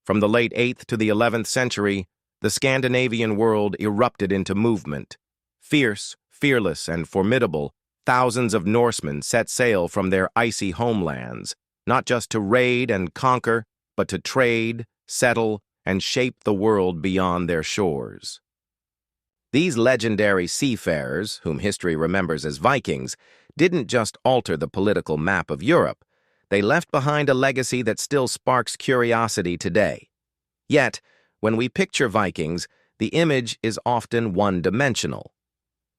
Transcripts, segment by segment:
From the late 8th to the 11th century, the Scandinavian world erupted into movement. Fierce, fearless, and formidable, thousands of Norsemen set sail from their icy homelands, not just to raid and conquer, but to trade, settle, and shape the world beyond their shores. These legendary seafarers, whom history remembers as Vikings, didn't just alter the political map of Europe. They left behind a legacy that still sparks curiosity today. Yet, when we picture Vikings, the image is often one-dimensional.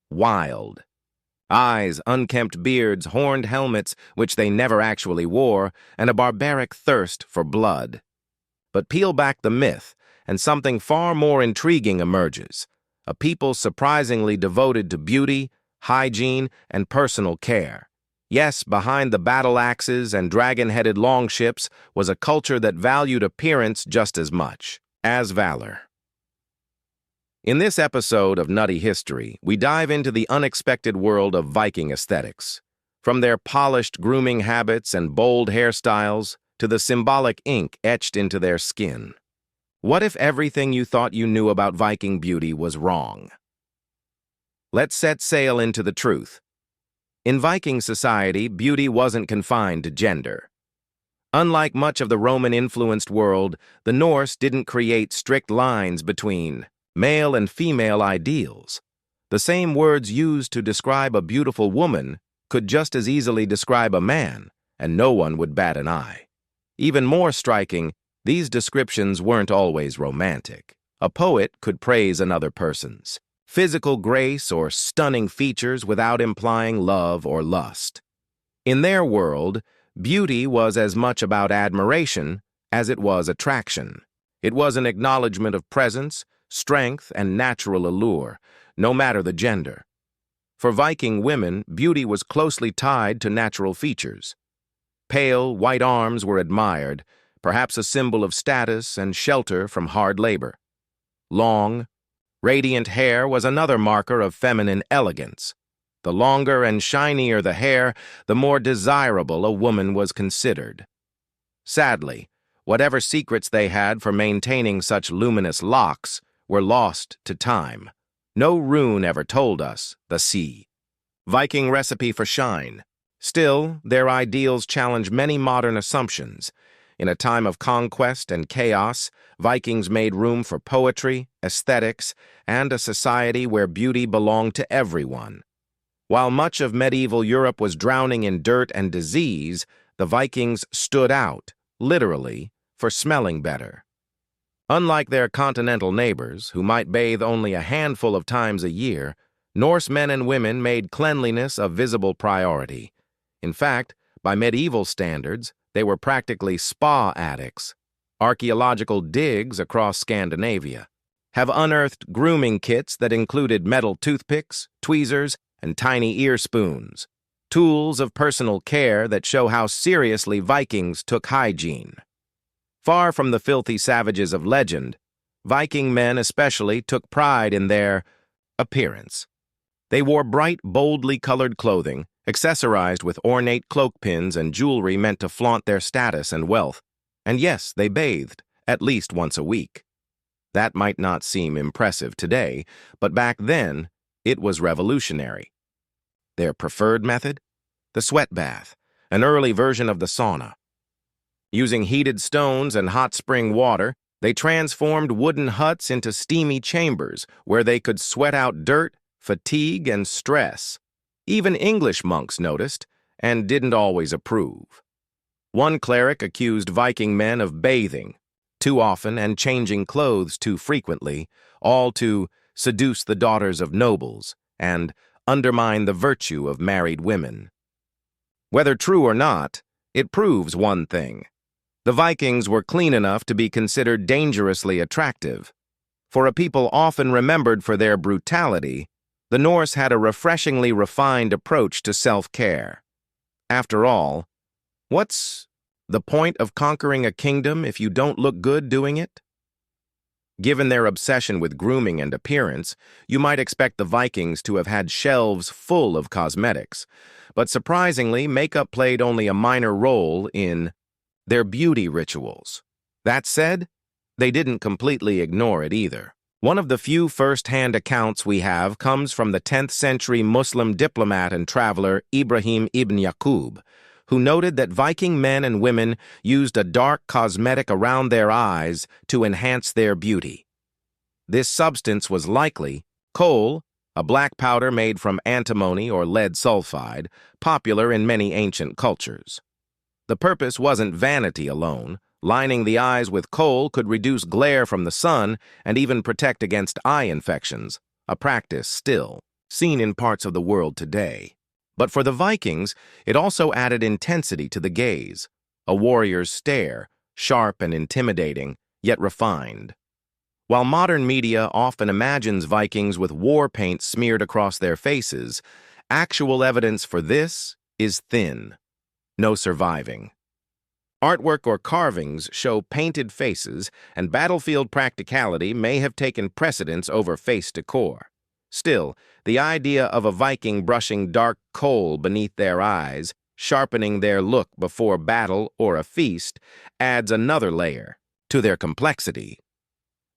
Wild. Eyes, unkempt beards, horned helmets, which they never actually wore, and a barbaric thirst for blood. But peel back the myth, and something far more intriguing emerges. A people surprisingly devoted to beauty, hygiene, and personal care. Yes, behind the battle axes and dragon-headed longships was a culture that valued appearance just as much as valor. In this episode of Nutty History, we dive into the unexpected world of Viking aesthetics. From their polished grooming habits and bold hairstyles to the symbolic ink etched into their skin. What if everything you thought you knew about Viking beauty was wrong? Let's set sail into the truth. In Viking society, beauty wasn't confined to gender. Unlike much of the Roman-influenced world, the Norse didn't create strict lines between male and female ideals. The same words used to describe a beautiful woman could just as easily describe a man, and no one would bat an eye. Even more striking, these descriptions weren't always romantic. A poet could praise another person's physical grace or stunning features without implying love or lust. In their world, beauty was as much about admiration as it was attraction. It was an acknowledgement of presence, strength, and natural allure, no matter the gender. For Viking women, beauty was closely tied to natural features. Pale, white arms were admired, perhaps a symbol of status and shelter from hard labor. Long, radiant hair was another marker of feminine elegance. The longer and shinier the hair, the more desirable a woman was considered. Sadly, whatever secrets they had for maintaining such luminous locks were lost to time. No rune ever told us the sea. Viking recipe for shine. Still, their ideals challenge many modern assumptions. In a time of conquest and chaos, Vikings made room for poetry, aesthetics, and a society where beauty belonged to everyone. While much of medieval Europe was drowning in dirt and disease, the Vikings stood out, literally, for smelling better. Unlike their continental neighbors, who might bathe only a handful of times a year, Norse men and women made cleanliness a visible priority. In fact, by medieval standards, they were practically spa addicts. Archaeological digs across Scandinavia have unearthed grooming kits that included metal toothpicks, tweezers, and tiny ear spoons, tools of personal care that show how seriously Vikings took hygiene. Far from the filthy savages of legend, Viking men especially took pride in their appearance. They wore bright, boldly colored clothing, accessorized with ornate cloak pins and jewelry meant to flaunt their status and wealth. And yes, they bathed, at least once a week. That might not seem impressive today, but back then, it was revolutionary. Their preferred method? The sweat bath, an early version of the sauna. Using heated stones and hot spring water, they transformed wooden huts into steamy chambers where they could sweat out dirt, fatigue, and stress. Even English monks noticed, and didn't always approve. One cleric accused Viking men of bathing too often and changing clothes too frequently, all to seduce the daughters of nobles and undermine the virtue of married women. Whether true or not, it proves one thing. The Vikings were clean enough to be considered dangerously attractive. For a people often remembered for their brutality, the Norse had a refreshingly refined approach to self-care. After all, what's the point of conquering a kingdom if you don't look good doing it? Given their obsession with grooming and appearance, you might expect the Vikings to have had shelves full of cosmetics, but surprisingly, makeup played only a minor role in their beauty rituals. That said, They didn't completely ignore it either. One of the few first-hand accounts we have comes from the 10th century Muslim diplomat and traveler Ibrahim ibn Yaqub, who noted that Viking men and women used a dark cosmetic around their eyes to enhance their beauty. This substance was likely kohl, a black powder made from antimony or lead sulfide, popular in many ancient cultures. The purpose wasn't vanity alone. Lining the eyes with kohl could reduce glare from the sun and even protect against eye infections, a practice still seen in parts of the world today. But for the Vikings, it also added intensity to the gaze, a warrior's stare, sharp and intimidating, yet refined. While modern media often imagines Vikings with war paint smeared across their faces, actual evidence for this is thin. No surviving. Artwork or carvings show painted faces, and battlefield practicality may have taken precedence over face decor. Still, the idea of a Viking brushing dark kohl beneath their eyes, sharpening their look before battle or a feast, adds another layer to their complexity.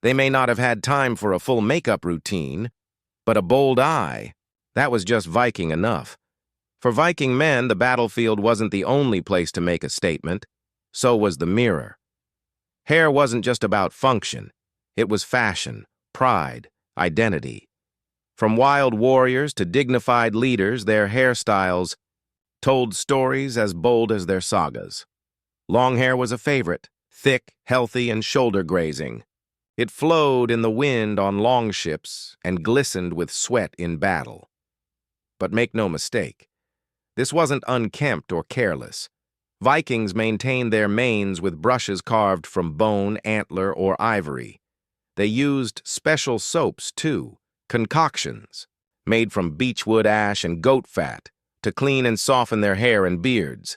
They may not have had time for a full makeup routine, but a bold eye, that was just Viking enough. For Viking men, the battlefield wasn't the only place to make a statement. So was the mirror. Hair wasn't just about function. It was fashion, pride, identity. From wild warriors to dignified leaders, their hairstyles told stories as bold as their sagas. Long hair was a favorite, thick, healthy, and shoulder-grazing. It flowed in the wind on longships and glistened with sweat in battle. But make no mistake, this wasn't unkempt or careless. Vikings maintained their manes with brushes carved from bone, antler, or ivory. They used special soaps, too, concoctions, made from beechwood ash and goat fat, to clean and soften their hair and beards.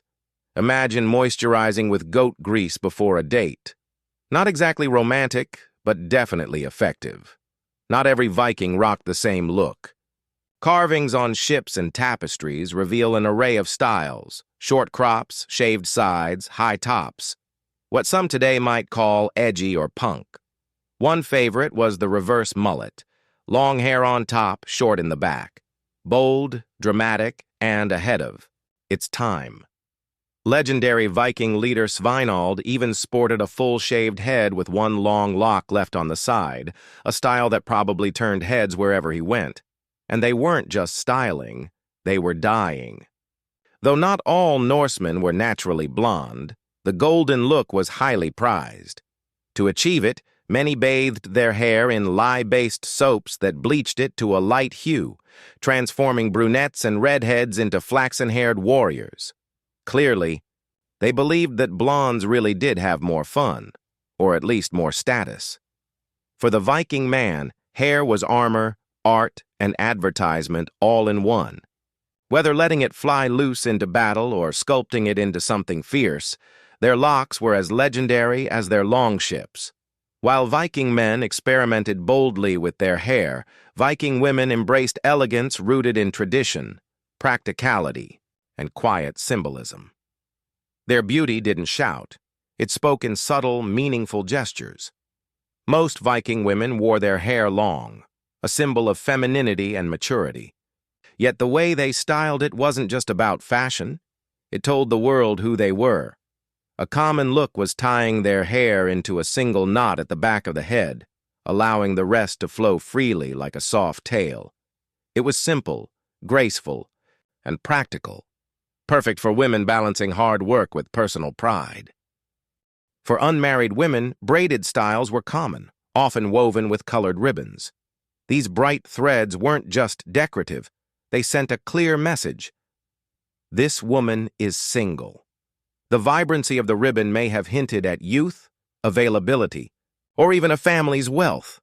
Imagine moisturizing with goat grease before a date. Not exactly romantic, but definitely effective. Not every Viking rocked the same look. Carvings on ships and tapestries reveal an array of styles: short crops, shaved sides, high tops. What some today might call edgy or punk. One favorite was the reverse mullet, long hair on top, short in the back. Bold, dramatic, and ahead of its time. Legendary Viking leader Sveinald even sported a full-shaved head with one long lock left on the side, a style that probably turned heads wherever he went. And they weren't just styling, they were dyeing. Though not all Norsemen were naturally blonde, the golden look was highly prized. To achieve it, many bathed their hair in lye-based soaps that bleached it to a light hue, transforming brunettes and redheads into flaxen-haired warriors. Clearly, they believed that blondes really did have more fun, or at least more status. For the Viking man, hair was armor, art, and advertisement all in one. Whether letting it fly loose into battle or sculpting it into something fierce, their locks were as legendary as their longships. While Viking men experimented boldly with their hair, Viking women embraced elegance rooted in tradition, practicality, and quiet symbolism. Their beauty didn't shout. It spoke in subtle, meaningful gestures. Most Viking women wore their hair long, a symbol of femininity and maturity. Yet the way they styled it wasn't just about fashion. It told the world who they were. A common look was tying their hair into a single knot at the back of the head, allowing the rest to flow freely like a soft tail. It was simple, graceful, and practical, perfect for women balancing hard work with personal pride. For unmarried women, braided styles were common, often woven with colored ribbons. These bright threads weren't just decorative, they sent a clear message. This woman is single. The vibrancy of the ribbon may have hinted at youth, availability, or even a family's wealth.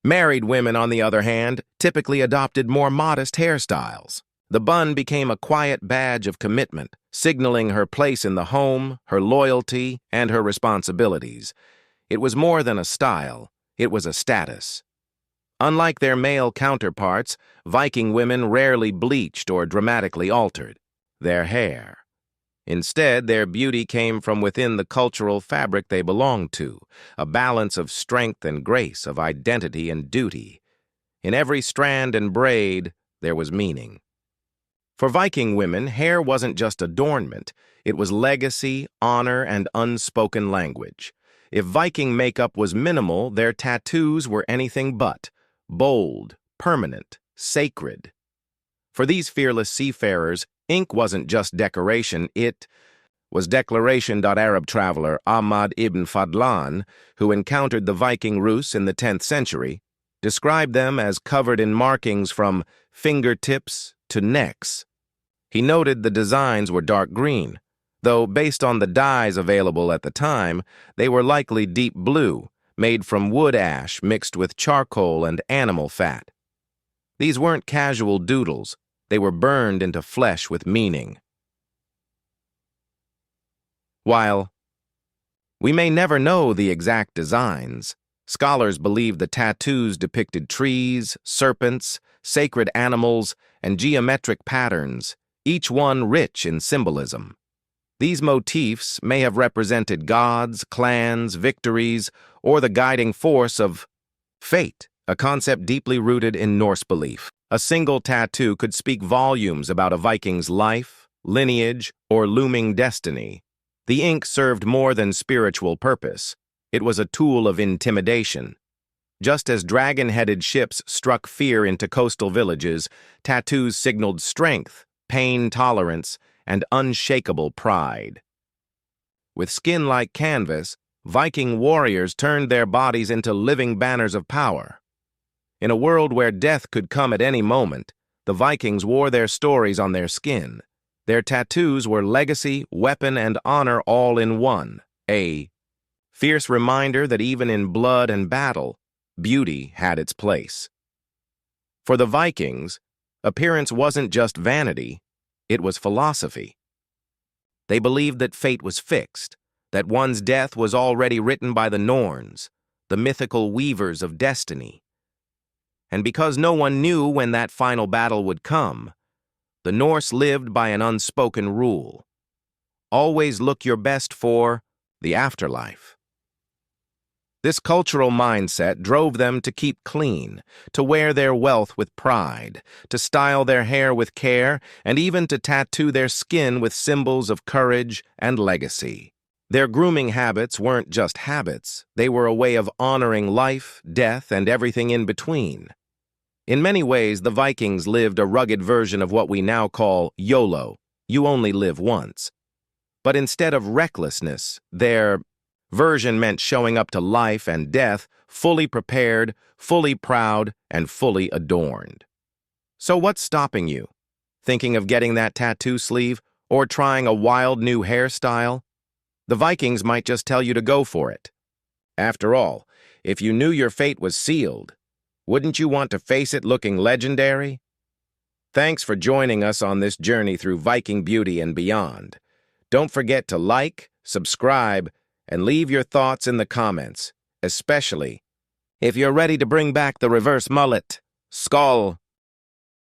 Married women, on the other hand, typically adopted more modest hairstyles. The bun became a quiet badge of commitment, signaling her place in the home, her loyalty, and her responsibilities. It was more than a style, it was a status. Unlike their male counterparts, Viking women rarely bleached or dramatically altered their hair. Instead, their beauty came from within the cultural fabric they belonged to, a balance of strength and grace, of identity and duty. In every strand and braid, there was meaning. For Viking women, hair wasn't just adornment. It was legacy, honor, and unspoken language. If Viking makeup was minimal, their tattoos were anything but: bold, permanent, sacred. For these fearless seafarers, ink wasn't just decoration, it was declaration. Arab traveler Ahmad ibn Fadlan, who encountered the Viking Rus in the 10th century, described them as covered in markings from fingertips to necks. He noted the designs were dark green, though based on the dyes available at the time, they were likely deep blue, made from wood ash mixed with charcoal and animal fat. These weren't casual doodles, they were burned into flesh with meaning. While we may never know the exact designs, scholars believe the tattoos depicted trees, serpents, sacred animals, and geometric patterns, each one rich in symbolism. These motifs may have represented gods, clans, victories, or the guiding force of fate, a concept deeply rooted in Norse belief. A single tattoo could speak volumes about a Viking's life, lineage, or looming destiny. The ink served more than spiritual purpose. It was a tool of intimidation. Just as dragon-headed ships struck fear into coastal villages, tattoos signaled strength, pain tolerance, and unshakable pride. With skin like canvas, Viking warriors turned their bodies into living banners of power. In a world where death could come at any moment, the Vikings wore their stories on their skin. Their tattoos were legacy, weapon, and honor all in one, a fierce reminder that even in blood and battle, beauty had its place. For the Vikings, appearance wasn't just vanity, it was philosophy. They believed that fate was fixed, that one's death was already written by the Norns, the mythical weavers of destiny. And because no one knew when that final battle would come, the Norse lived by an unspoken rule: always look your best for the afterlife. This cultural mindset drove them to keep clean, to wear their wealth with pride, to style their hair with care, and even to tattoo their skin with symbols of courage and legacy. Their grooming habits weren't just habits, they were a way of honoring life, death, and everything in between. In many ways, the Vikings lived a rugged version of what we now call YOLO, you only live once. But instead of recklessness, their version meant showing up to life and death fully prepared, fully proud, and fully adorned. So what's stopping you? Thinking of getting that tattoo sleeve or trying a wild new hairstyle? The Vikings might just tell you to go for it. After all, if you knew your fate was sealed, wouldn't you want to face it looking legendary? Thanks for joining us on this journey through Viking beauty and beyond. Don't forget to like, subscribe, and leave your thoughts in the comments, especially if you're ready to bring back the reverse mullet. Skål!